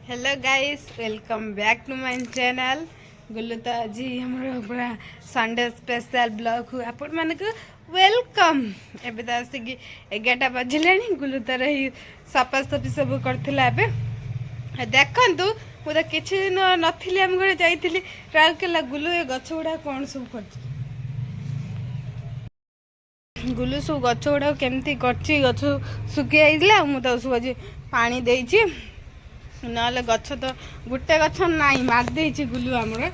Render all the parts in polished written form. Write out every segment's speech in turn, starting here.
Hello guys welcome back to my channel Gullu तो आज हमारा पूरा संडे स्पेशल ब्लॉग हूँ आपण मान को वेलकम। एबे तो आसिक 11टा बजला गुल्लू तो रही सफासफी सब करथिला। एबे देखंतु मु तो किछि दिन नथिली हम घरे जाइथिली राउरकेला। गुल्लू ए गछ गुडा कोन सब करछि, गुल्लू सब गछ गुडा केमती करछि। गछ सुखी आइला मु तो सब आज पानी देइछि, नहले गछ तो गोटे गछ नाई मारदे गुल्लू आमर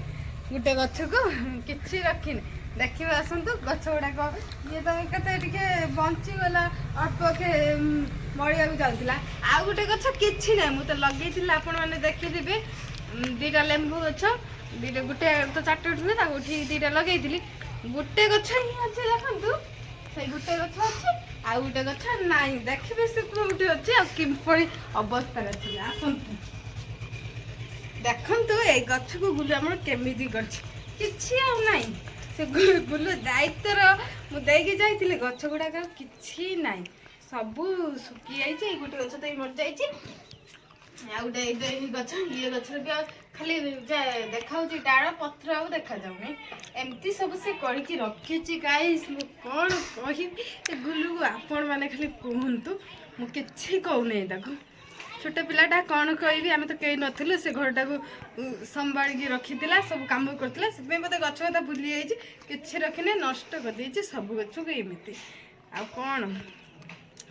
गोटे गछ को किसी रखिनी। देखिए आसतु गछ गुड़ाक ये तो के बंचीगला अल्प के मरिया जाऊला। आउ गोटे गछ कि ना मुझे लगे आपण मैंने देखिए दीटा लेंबू गछ दीटा गोटे तो 4टा उठे उठी दीटा लगे गोटे गछ ही अच्छे देखु से गोटे गछ अच्छे आउ गोटे गछ नाई देखिए से कोटे अच्छे आमपरी अवस्था अच्छे। आसतु देखु ये गछ को गुल्लू आम केमी कर गुल्लू दायित्व मुझे जाइए गछ गुड़ाक कि ना सबू सुखी जाइए। गोटे गछ तो मर जाइए गोटे गछ ये गछ भी खाली देखा डाड़ पत्र आ देखा जाऊनी एमती सब से करके रखी गाइस। कौन कह गुल्लू को आपण मैंने खाली कहतु मुझे कहूनी ताको छोट पिलाटा कौन कहि आम तो कहीं नथिलु से घरटा को संभाली रखी सब कम करता से मत गछ कथा भूली जाइए कि रखिने नष्ट कर देछि सब गछ को एमती आ कौन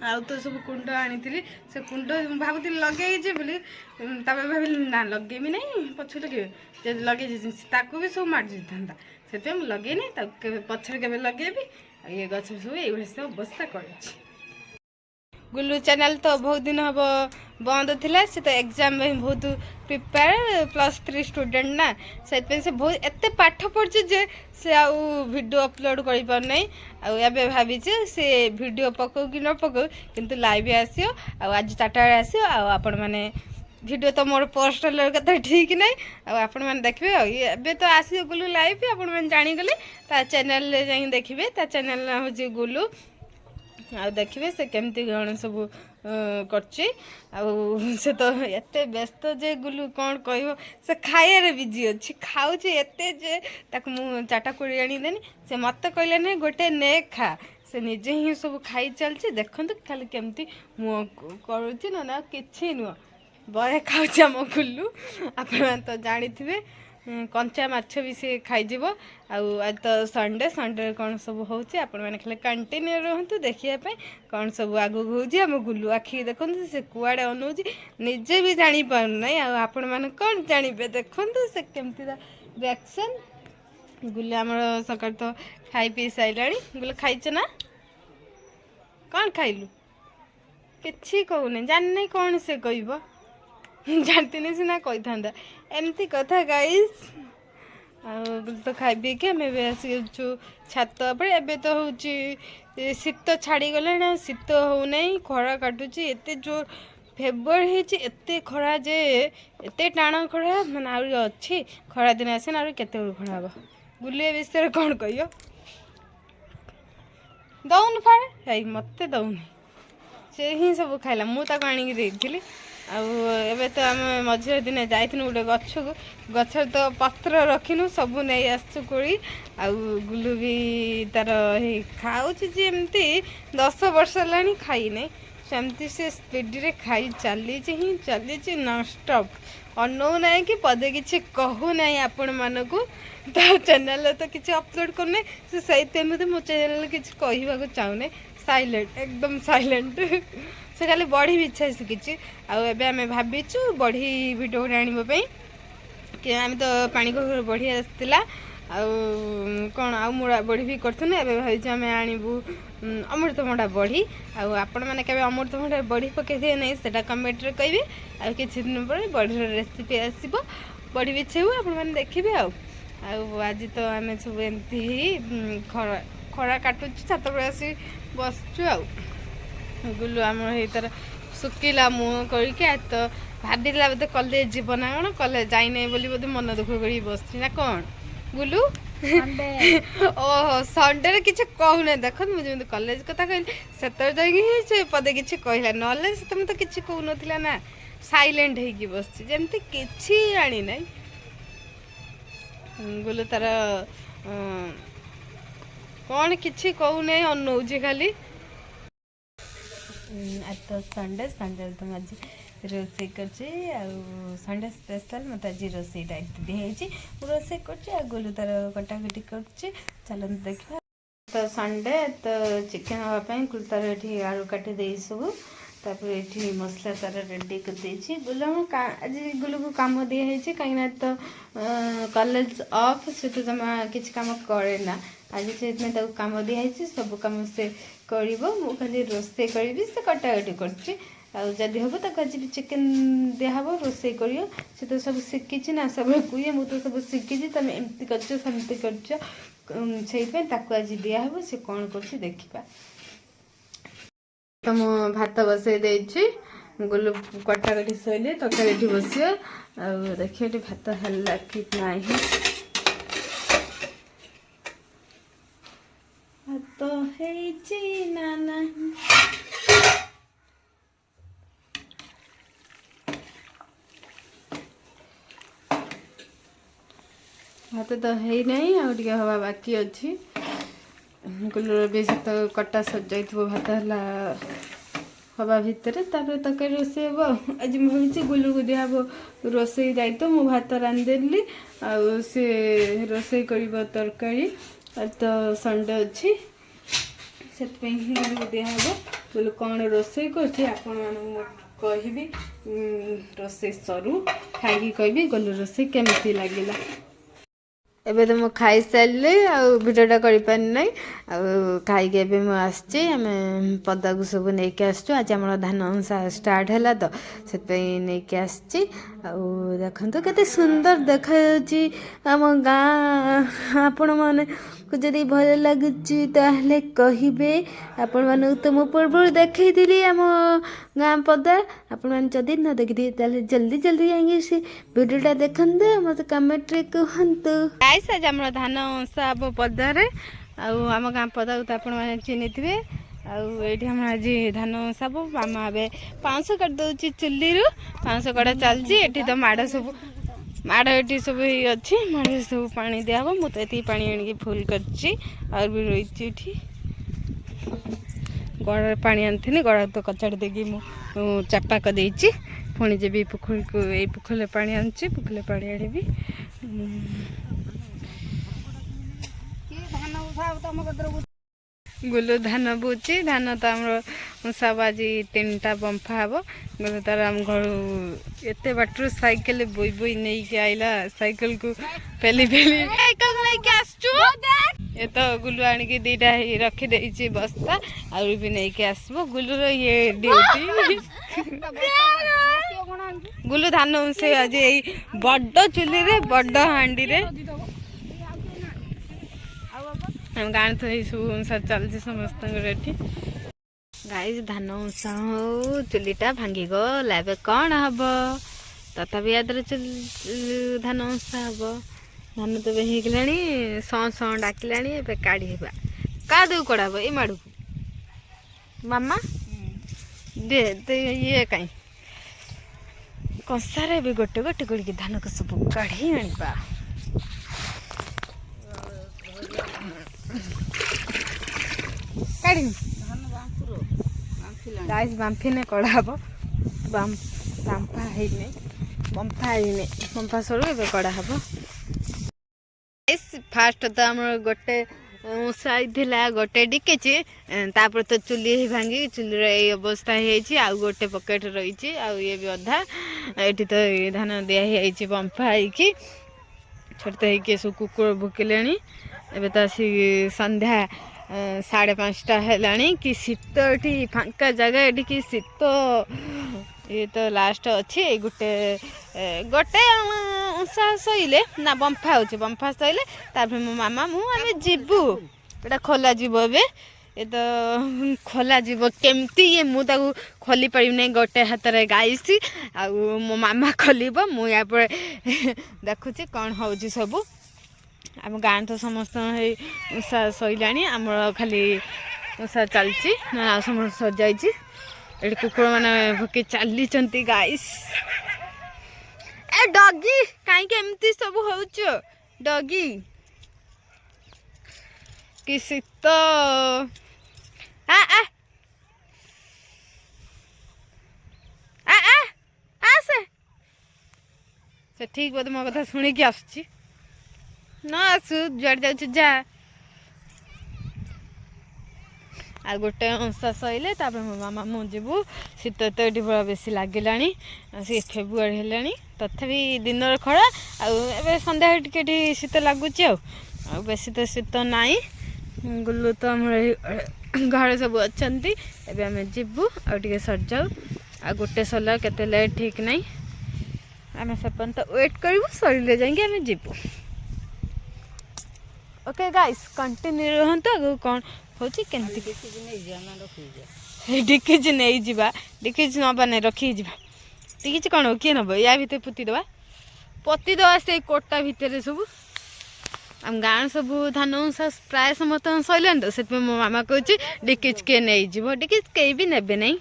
आउ तो सब कुंड आनी से कुंड भावुली लगे बोली भाविली ना लगेमी ना पछ लगे लगे भी सब मार जाता से लगेनी पछरे के लगेबी ये गछ सब ये सब अवस्था कर। गुल्लू चैनल तो बहुत दिन हम बंद थिला से तो एग्जाम में बहुत प्रिपेयर +3 स्टूडेंट ना से बहुत एत पाठ पढ़े जे से आउ वीडियो अपलोड कर पार नहीं आबे भाभी से वीडियो पकाऊ कि न पकाऊ किंतु लाइव आसियो आज 4टा आसियो आपण माने वीडियो तो मोर पोस्टर कथा ठीक नहीं आपण मैंने देखिए एबे तो आसियो गुल्लू लाइव आपण मैंने जानीगले ता चैनल जाई देखिए ता चैनल हूँ गुल्लू आ देखिए से केमती कौन सब कर तो एते व्यस्त जे गुल्लू कौन कह से खाइबार बिजी अच्छी खाऊँ एते जे ताक मु 4टा कोड़ी आनीदेनी से मत कहले नहीं गोटे ने खा से निजे ही सब खाई चलती देखु खाली केमती मुँह करुच्ची ना कि नुह बड़े खाऊँ आम गुल्लू आप तो जानी थे कंचा माछ भी सी खाईज आज तो संडे संडे कौन सब होची आपण मैंने खाली कंटिन्यू रहतु देखापी कौन सब आगू होम गुल्लू आखि देखु से कुआड़े अनौजी निजे भी जानी पारना आपण मैंने कौन जानवे देखु से केमती रिएक्शन। गुल्लू आम सकाल तो खाई पी सारा गुल्लू खाइच ना कौन खाइलु कि कहूनी जानी कौन से कह जानती सीना कही था एमती कथा गाइस। तो खाई पी के आम आसु छात पर एबे तो हूँ शीत छाड़ी गला शीत होना खरा काटुची एते जोर फेब्रुआरी एते खरा जे एते टाण खरा मैंने आहरी अच्छी खरा दिन आसे ना केते खरा हम गुल्लू विषय कौन कह दौन फाड़े मत दौनी से ही सब खाइला मुझे आनी आबे तो आम मझे दिन जाइनु गोटे गछ को गछ तो पत्र रखिनु सब नहीं आसु कोड़ी गुल्लू भी तार खाऊमती 10 वर्ष है खाई नहीं सेमती से स्पीड रे खाई चली चली नॉनस्टॉप अनौ ना कि पदे किसी कहू ना आपण मानक तो चैनल तो किसी अपलोड करना से मो चैनल किसी कहवाक चाहूना साइलेंट एकदम साइलेंट से खाली बड़ी बिछा शिखी आम भाविचु बड़ी भिडियो आने कि आम तो पानी को बढ़ी आसाला कौन आउ मुड़ा बड़ी भी करूँ एवं भाई आम आणबू अमृतभंडा बड़ी आपण मैंने केवे अमृतभंडा बड़ी पकई दिए नहीं से कमेंट कहे आ किसी दिन पर बड़ी रेसिपी आसो बड़ी बिछेबू आपण मैंने देखिए आज तो आम सब एमती खरा काटुच छात पर आसी बसचु गुल्लू आम तार सुखिला मुँह करके तो भाविला बोधे कलेज जीव ना कौन कलेज जाइना बोली बोधे मन दुख कर बस ना कौन गुल्लू ओहो संडे किसी कहूना देख मुझे कलेज कथा कहली से पदे किसी कहला ना तुम तो किसी कहून ना साइलेंट ହେଇକି ବସିଛି ଯେମିତି କିଛି ଆଣି ନାହିଁ। ଗୁଲୁ ତାର କ'ଣ କିଛି କହୁନାହିଁ ଅନଉଛି ଖାଲି। ଆଜି ତ ସଣ୍ଡେ ତ ମୁଁ ଆଜି ରୋଷେଇ କରିଛି ଆଉ ସଣ୍ଡେ ସ୍ପେଶାଲ ମୋତେ ଆଜି ରୋଷେଇଟା ଦିଆହେଇଛି। ମୁଁ ରୋଷେଇ କରୁଛି ଆଉ ଗୁଲୁ ତାର କଟାକଟି କରୁଛି। ଚାଲନ୍ତୁ ଦେଖିବା। ତ ସଣ୍ଡେ ତ ଚିକେନ୍ ହେବା ପାଇଁ ଗୁଲୁ ତାର ଏଠି ଆଳୁ କାଟି ଦେଇଛି ସବୁ। ତାପରେ ଏଠି ମସଲା ତାର ରେଡ଼ି କରିଦେଇଛି। ଗୁଲୁ ଆଜି ଗୁଲୁକୁ କାମ ଦିଆହେଇଛି କାହିଁକିନା ତ କଲେଜ ଅଫ୍ ସେ ତ ଜମା କିଛି କାମ କରେ ନା। ଆଜି ସେଥିପାଇଁ ତାକୁ କାମ ଦିଆହେଇଛି ସବୁ କାମ ସେ କରିବ। ମୁଁ ଖାଲି ରୋଷେଇ କରିବି ସେ କଟାକଟି କରୁଛି। ଆଉ ଯଦି ହେବ ତାକୁ ଆଜି ବି ଚିକେନ୍ ଦିଆହେବ ରୋଷେଇ କରିବ। ସେ ତ ସବୁ ଶିଖିଛି ନା ସବୁବେଳେ କୁହେ ମୁଁ ତ ସବୁ ଶିଖିଛି ତମେ ଏମିତି କରିଛ ସେମିତି କରିଛ। ସେଇଥିପାଇଁ ତାକୁ ଆଜି ଦିଆହେବ ସେ କ'ଣ କରୁଛି ଦେଖିବା। ତ ମୁଁ ଭାତ ବସାଇ ଦେଇଛି। ଗୁଲୁ କଟାକଟି ଶୋଇଲେ ତରକାରୀ ଏଠି ବସିବ। ଆଉ ଦେଖିବା ଏଠି ଭାତ ହେଲା କି ନାହିଁ। ଭାତ ହେଇଛି ନା ନାହିଁ। ଭାତ ତ ହେଇନାହିଁ ଆଉ ଟିକେ ହବା ବାକି ଅଛି। ଗୁଲୁର ବି ସେତ କଟା ସରିଯାଇଥିବ ଭାତ ହେଲା ହବା ଭିତରେ ତାପରେ ତରକାରୀ ରୋଷେଇ ହେବ। ଆଜି ମୁଁ ଭାବିଛି ଗୁଲୁକୁ ଦିଆହେବ ରୋଷେଇ ଦାୟିତ୍ୱ। ମୁଁ ଭାତ ରାନ୍ଧିଦେଲି ଆଉ ସେ ରୋଷେଇ କରିବ ତରକାରୀ। ଆଜି ତ ସଣ୍ଡେ ଅଛି ସେଥିପାଇଁ ହିଁ ଗୁଲୁକୁ ଦିଆହେବ। ଗୁଲୁ କ'ଣ ରୋଷେଇ କରୁଛି ଆପଣମାନଙ୍କୁ ମୁଁ କହିବି। ରୋଷେଇ ସରୁ ଖାଇକି କହିବି ଗୁଲୁ ରୋଷେଇ କେମିତି ଲାଗିଲା। ଏବେ ତ ମୁଁ ଖାଇସାରିଲି ଆଉ ଭିଡ଼ିଓଟା କରିପାରିନି ନାହିଁ। ଆଉ ଖାଇକି ଏବେ ମୁଁ ଆସିଛି। ଆମେ ପଦାକୁ ସବୁ ନେଇକି ଆସିଛୁ। ଆଜି ଆମର ଧାନ ଷ୍ଟାର୍ଟ ହେଲା ତ ସେଥିପାଇଁ ନେଇକି ଆସିଛି। ଆଉ ଦେଖନ୍ତୁ କେତେ ସୁନ୍ଦର ଦେଖାଯାଉଛି ଆମ ଗାଁ। ଆପଣମାନଙ୍କୁ ଯଦି ଭଲ ଲାଗୁଛି ତାହେଲେ କହିବେ। ଆପଣମାନଙ୍କୁ ତ ମୁଁ ପୂର୍ବରୁ ଦେଖେଇଥିଲି ଆମ ଗାଁ ପଦା। ଆପଣମାନେ ଯଦି ନ ଦେଖିଥିବେ ତାହେଲେ ଜଲ୍ଦି ଯାଇକି ସେ ଭିଡ଼ିଓଟା ଦେଖନ୍ତୁ ମୋତେ କମେଣ୍ଟରେ କୁହନ୍ତୁ। ଗାଇସ୍ ଆଜି ଆମର ଧାନ ଉଁସା ହେବ ପଦାରେ। ଆଉ ଆମ ଗାଁ ପଦାକୁ ତ ଆପଣମାନେ ଚିହ୍ନିଥିବେ। ଆଉ ଏଇଠି ଆମର ଆଜି ଧାନ ଉଁସା ହେବ। ମାମା ଏବେ ପାଉଁଶ କାଟିଦେଉଛି ଚୁଲିରୁ। ପାଉଁଶ କଟା ଚାଲିଛି। ଏଠି ତ ମାଡ଼ ଏଠି ସବୁ ହେଇ ଅଛି। ମାଡ଼ରେ ସବୁ ପାଣି ଦିଆହେବ। ମୁଁ ତ ଏତିକି ପାଣି ଆଣିକି ଫୁଲ୍ କରିଛି। ଆଉ ବି ରହିଛି ଏଠି ଗଡ଼ାରେ ପାଣି ଆଣିଥିଲି। ଗଡ଼ା ତ କଚାଡ଼ି ଦେଇକି ମୁଁ ଚାପା କରିଦେଇଛି। ପୁଣି ଯିବି ପୋଖରୀକୁ। ଏଇ ପୋଖରୀରେ ପାଣି ଆଣୁଛି। ପୋଖରୀରେ ପାଣି ଆଣିବି। ଗୁଲୁ ଧାନ ବୋହୁଛି। ଧାନ ତ ଆମର ଉଁସା ହେବ ଆଜି 3ଟା ବମ୍ଫା ହେବ। ଗୁଲୁ ତାର ଆମ ଘରୁ ଏତେ ବାଟରୁ ସାଇକେଲ ବୋଇ ନେଇକି ଆଇଲା। ସାଇକେଲକୁ ପେଲି ନେଇକି ଆସୁଛୁ। ଏ ତ ଗୁଲୁ ଆଣିକି 2ଟା ରଖିଦେଇଛି ବସ୍ତା। ଆହୁରି ବି ନେଇକି ଆସିବ। ଗୁଲୁର ଇଏ ଡ୍ୟୁଟି। ଗୁଲୁ ଧାନ ଉଁସେଇ ଆଜି ଏଇ ବଡ଼ ଚୁଲିରେ ବଡ଼ ହାଣ୍ଡିରେ। ଆମ ଗାଁରେ ତ ଏଇସବୁ ଉଁସା ଚାଲିଛି ସମସ୍ତଙ୍କର ଏଠି। ଗାଈ ଧାନ ଉଁସା ହଉ ଚୁଲିଟା ଭାଙ୍ଗିଗଲା। ଏବେ କ'ଣ ହବ? ତଥାପି ୟାଦେହରେ ଧାନ ଉଁସା ହବ। ଧାନ ତ ଏବେ ହେଇଗଲାଣି। ସଁ ଡାକିଲାଣି। ଏବେ କାଢ଼ିବା। କାହା ଦେଉ କଢ଼ା ହବ? ଏଇ ମାଡ଼କୁ ମାମା ଦେ ଇଏ କାଇଁ କଂସାରେ ଏବେ ଗୋଟେ କରିକି ଧାନକୁ ସବୁ କାଢ଼ି ଆଣିବା। ଗାଈ ବାମ୍ଫିନେ କଢ଼ା ହବ। ବମ୍ଫା ହେଇନି। ବମ୍ଫା ସରୁ ଏବେ କଢ଼ା ହବ। ଫାଷ୍ଟ ତ ଆମର ଗୋଟେ ଉଁସା ହେଇଥିଲା ଗୋଟେ ଡିକେଚି। ତାପରେ ତ ଚୁଲି ଭାଙ୍ଗି ଚୁଲିର ଏଇ ଅବସ୍ଥା ହେଇଯାଇଛି। ଆଉ ଗୋଟେ ପକେଟ ରହିଛି। ଆଉ ଇଏ ବି ଅଧା। ଏଇଠି ତ ଧାନ ଦିଆ ହେଇଯାଇଛି ବମ୍ଫା ହେଇକି। ଛୋଟ ହେଇକି ସବୁ କୁକୁର ଭୁକିଲେଣି। ଏବେ ତ ଆସି ସନ୍ଧ୍ୟା 5:30 ହେଲାଣି। କି ଶୀତ ଏଠି ଫାଙ୍କା ଜାଗା। ଏଠି କି ଶୀତ। ଇଏ ତ ଲାଷ୍ଟ ଅଛି। ଗୋଟେ ଉଁସା ସଇଲେ ନା ବମ୍ଫା ହେଉଛି। ବମ୍ଫା ସଇଲେ ତାପରେ ମୋ ମାମା ମୁଁ ଆମେ ଯିବୁ। ଏଇଟା ଖୋଲା ଯିବ ଏବେ। ଏ ତ ଖୋଲା ଯିବ କେମିତି? ମୁଁ ତାକୁ ଖୋଲି ପାରିବି ନାହିଁ। ଗୋଟେ ହାତରେ ଗାଇଛି। ଆଉ ମୋ ମାମା ଖୋଲିବ। ମୁଁ ୟା ପରେ ଦେଖୁଛି କ'ଣ ହେଉଛି ସବୁ। ଆମ ଗାଁ ତ ସମସ୍ତଙ୍କ ହେଇ ଉଁସା ସଇଲାଣି। ଆମର ଖାଲି ଉଁସା ଚାଲିଛି। ନା ଆଉ ସମସ୍ତେ ସରିଯାଇଛି। एठी कुकुर माने भुकी चली गाइस। ए डॉगी काई के एमती सब होउछ डॉगी कि शीत आ आ आ आ आसे से ठीक बोध मो कथा सुनी कि आसुची न आसु जड़ जाउछ जा आ गोटे अंशा सैले मो मामा मु जीवु शीत तो ये बड़ा बेसी लगे सी फेब्रुआरी है तथापि दिन खरा आए सन्ध्या टे शीत लगुच बेसी तो शीत नाई गुल्लू तो घर सब अच्छा एवं आम जीवु आगे सर जाऊ आ गोटे सरला केते लेट ठीक नहीं आम सेपन तो वेट करूँ सर जाइए आम जीवु। ओके गाइस कंटिन्यू रहतु आगे कौन होची केनती डिकेज नहीं जीवा डिकेज नबा नहीं रखी जीवा डिकेज कौन हो किए नब या भितर पोती दवा से कोटा भितर सब आम गाँव सब धान प्राय समस्त सैलान तो से मो मामा कहूँ डिकेज किए नहीं जीव डिकेज कई भी नेबे नहीं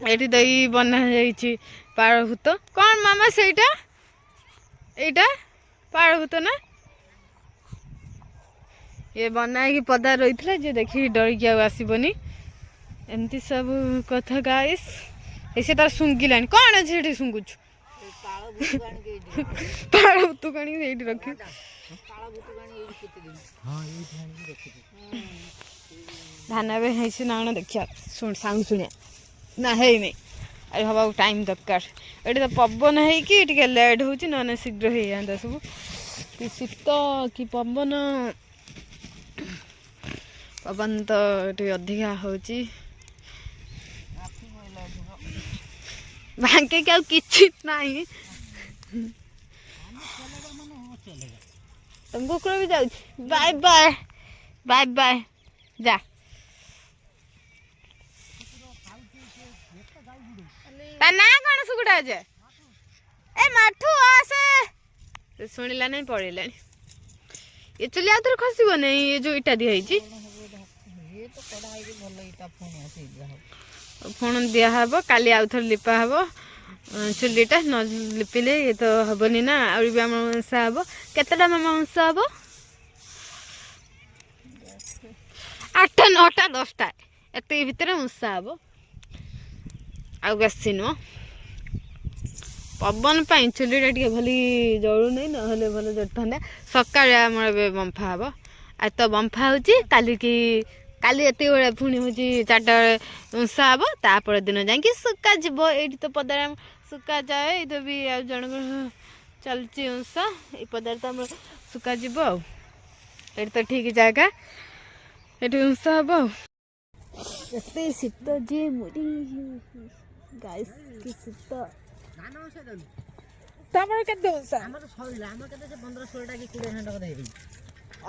ये दही बना जाइए पाड़भूत कौन मामा सेटा एटा पाड़भूत ना ये बनाई पदा रही है जे देखी डरिकी आसबनी एमती सब कथा गाइस ऐसे तार सुंगिलानी कौन अच्छे सुंगुच पाड़भूत काणी रखी धान ए ना देखिया साउंड शुणिया ना है नहीं अरे हवा टाइम दरकार ये तो पवन है लेट हो ना शीघ्र हो जाता सब कि शीत कि पवन पवन तो ये अधिका हो भांके क्या किसी नहीं तुम कुकुर भी जाऊ बाय बाय बाय बाय जा ना कौन सुगुड़ा जे ए माठू आसे शुणिला नहीं पड़ेला ये चलिए आउ थे खसब नहीं ये जो इटा दिखाई फोन दिहब काली आउ थे लिपा हम चुलीटा न लिपिले ये तो हेनी ना आम अंसा हम केतटा मामा अंसा हम 8 9टा 10टा एत भितर अंसा हम आ बेसी नुह पवन पाई चुलीटा टे भली जलू नहीं ना भल जलता सका बंफा हम आज तो बंफा हो काली एत बड़े पुणी हूँ 4टा उंसा हम तापर दिन जाकि सुका जीव ये तो पदार सुका जाए ये भी आ जन चलती उंसा ये पदार तो सुका जीव ये तो ठीक जगह ये उंसा हम एत शीत जे मुड़ी गाइस की शीत तमर केते उंसा हमर सइला हमर केते 15 16टा कि 20 घंटा कथा हेबी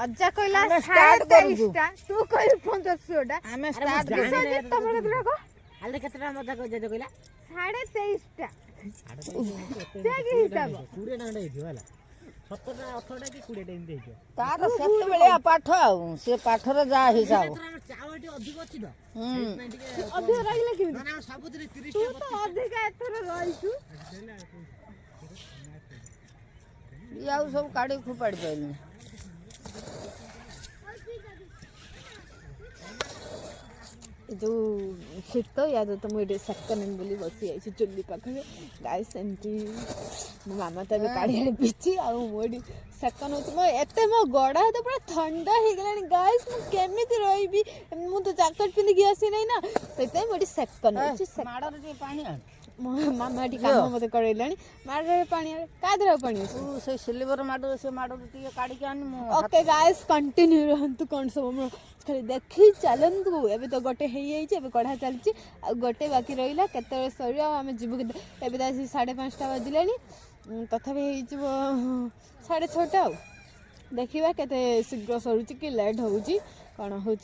अज्जा कहला स्टार्ट करूटा तू कहल 15 16टा हम स्टार्ट कर तमर केते को हाले केतेटा मजा कह जे कहला 23.5टा से की हिसाब 20 घंटा हेबी होला 17टा 18टा कि 20टा एमते हेबी तार सेते बेले पाठ आ से पाठर जा हिसाब चावटी अधिक अछि त अधिक रहिला कि ना सबुतरी 30 टा तू तो अधिक एथर रहिछु या सब काढ़ी खुपाड़ी पाइल जो शीत या तो मुझे सेकंड हैंड बोली बसी आई चुली पाखे गाइस एमती मो मामा तो काढ़ी पीछी आ मोडी सेकंड होती मो एते मो गड़ा तो पूरा ठंडा हो गलानी गाइस मु केमिति रहिबी मु तो जैकेट पिंदी गि आसी नै ना सेते मोडी सेकंड होची माडर जे पानी आ मामा टी काम मते करैलानी माडर पानी कादरा पानी तू से सिल्वर माडर से माडर टी काढ़ी के आनी मो ओके गाइस कंटिन्यू रहंतु कोन सब खाली देखी चलतु एबे तो गोटे हो जाइए कढ़ा चलती आ गोटे बाकी रहा केत सर आम जीव एवं 5:30 बजला तथापि हो 6:30 देखा केते शीघ्र सरुची कि लेट हो कौन हो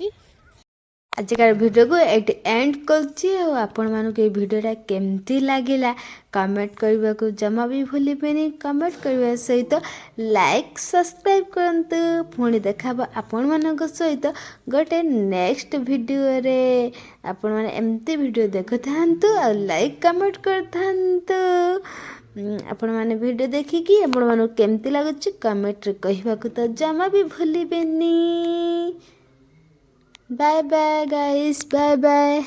आजिकार वीडियो को ये एंड कर भिडियोटा केमती लगिला कमेंट करने को जमा भी भूलें कमेंट करने सहित लाइक सब्सक्राइब करंतु पुणी देखा आपण मान सहित गोटे नेक्स्ट वीडियो रे आपण मैंने एमती वीडियो देखु था लाइक कमेंट करथांतु आपण मैंने वीडियो देखिकी आपण मानू केमती लगुच कमेंट रे कहबा को तो जमा भी भूलें। Bye bye guys, bye bye.